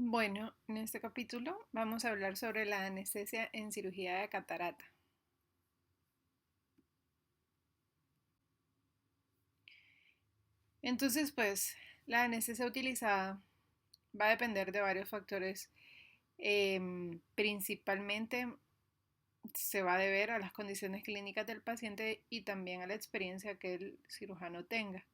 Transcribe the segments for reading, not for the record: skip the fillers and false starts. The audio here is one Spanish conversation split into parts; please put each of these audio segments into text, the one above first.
Bueno, en este capítulo vamos a hablar sobre la anestesia en cirugía de catarata. Entonces, pues, la anestesia utilizada va a depender de varios factores. Principalmente se va a deber a las condiciones clínicas del paciente y también a la experiencia que el cirujano tenga.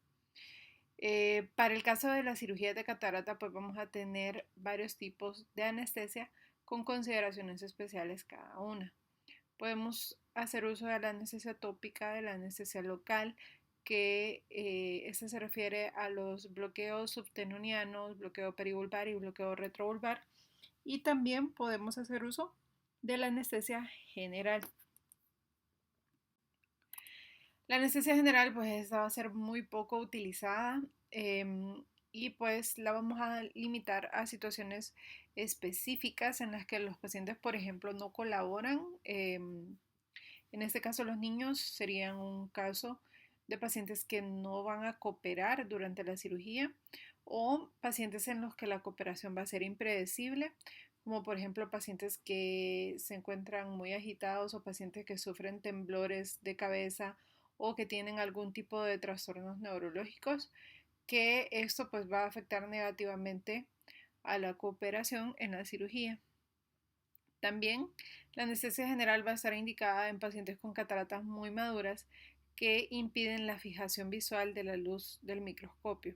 Para el caso de la cirugía de catarata, pues vamos a tener varios tipos de anestesia con consideraciones especiales cada una. Podemos hacer uso de la anestesia tópica, de la anestesia local, que esta se refiere a los bloqueos subtenonianos, bloqueo perivulvar y bloqueo retrovulvar. Y también podemos hacer uso de la anestesia general. La anestesia general, pues esta va a ser muy poco utilizada y pues la vamos a limitar a situaciones específicas en las que los pacientes, por ejemplo, no colaboran. En este caso, los niños serían un caso de pacientes que no van a cooperar durante la cirugía o pacientes en los que la cooperación va a ser impredecible, como por ejemplo pacientes que se encuentran muy agitados o pacientes que sufren temblores de cabeza o que tienen algún tipo de trastornos neurológicos, que esto pues va a afectar negativamente a la cooperación en la cirugía. También la anestesia general va a estar indicada en pacientes con cataratas muy maduras que impiden la fijación visual de la luz del microscopio.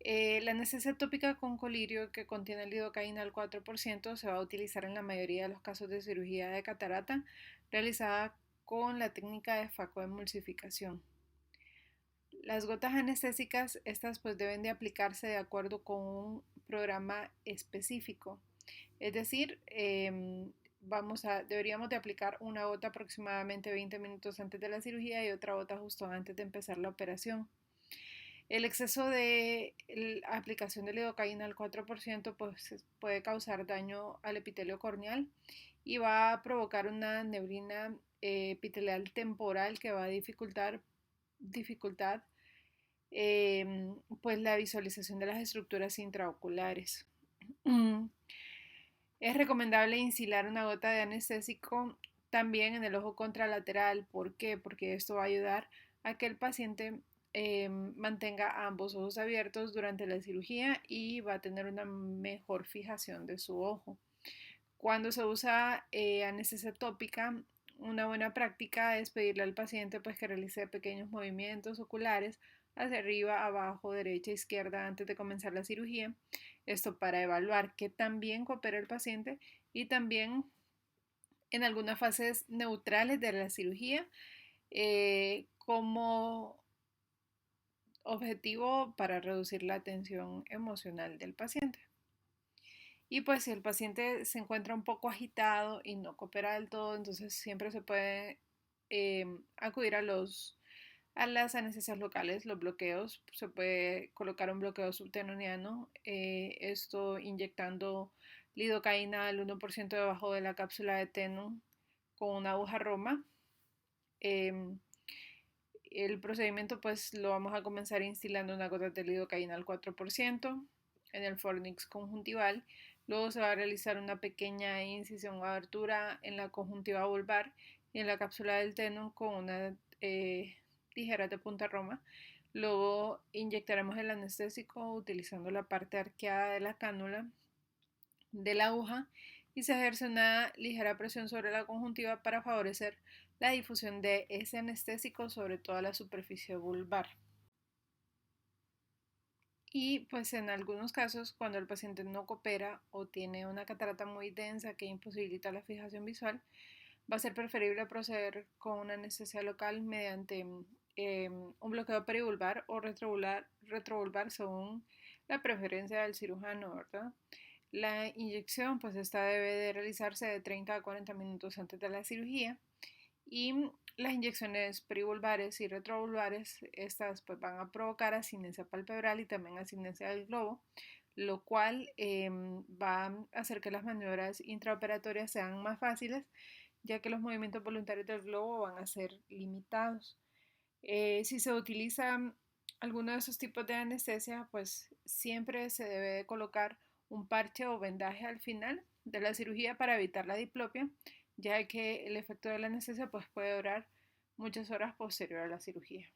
La anestesia tópica con colirio que contiene lidocaína al 4% se va a utilizar en la mayoría de los casos de cirugía de catarata realizada con la técnica de facoemulsificación. Las gotas anestésicas, estas pues deben de aplicarse de acuerdo con un programa específico. Es decir, deberíamos de aplicar una gota aproximadamente 20 minutos antes de la cirugía y otra gota justo antes de empezar la operación. El exceso de la aplicación de lidocaína al 4% pues, puede causar daño al epitelio corneal y va a provocar una neblina epitelial temporal que va a dificultar pues la visualización de las estructuras intraoculares. Es recomendable instilar una gota de anestésico también en el ojo contralateral. ¿Por qué? Porque esto va a ayudar a que el paciente mantenga ambos ojos abiertos durante la cirugía y va a tener una mejor fijación de su ojo. Cuando se usa anestesia tópica, una buena práctica es pedirle al paciente pues, que realice pequeños movimientos oculares hacia arriba, abajo, derecha, izquierda antes de comenzar la cirugía. Esto para evaluar qué tan bien coopera el paciente y también en algunas fases neutrales de la cirugía como objetivo para reducir la tensión emocional del paciente. Y pues si el paciente se encuentra un poco agitado y no coopera del todo, entonces siempre se puede acudir a las anestesias locales, los bloqueos. Se puede colocar un bloqueo subtenoniano, esto inyectando lidocaína al 1% debajo de la cápsula de Tenon con una aguja roma. Em, el procedimiento pues lo vamos a comenzar instilando una gota de lidocaína al 4% en el fornix conjuntival. Luego se va a realizar una pequeña incisión o abertura en la conjuntiva vulvar y en la cápsula del Tenon con una tijera de punta roma. Luego inyectaremos el anestésico utilizando la parte arqueada de la cánula de la aguja y se ejerce una ligera presión sobre la conjuntiva para favorecer la difusión de ese anestésico sobre toda la superficie vulvar. Y pues en algunos casos, cuando el paciente no coopera o tiene una catarata muy densa que imposibilita la fijación visual, va a ser preferible proceder con una anestesia local mediante un bloqueo perivulvar o retrovulvar según la preferencia del cirujano, ¿verdad? La inyección, pues esta debe de realizarse de 30 a 40 minutos antes de la cirugía y las inyecciones perivulvares y retrovulvares, estas pues van a provocar ascinesia palpebral y también ascinesia del globo, lo cual va a hacer que las maniobras intraoperatorias sean más fáciles, ya que los movimientos voluntarios del globo van a ser limitados. Si se utiliza alguno de esos tipos de anestesia, pues siempre se debe de colocar un parche o vendaje al final de la cirugía para evitar la diplopia, ya que el efecto de la anestesia pues, puede durar muchas horas posterior a la cirugía.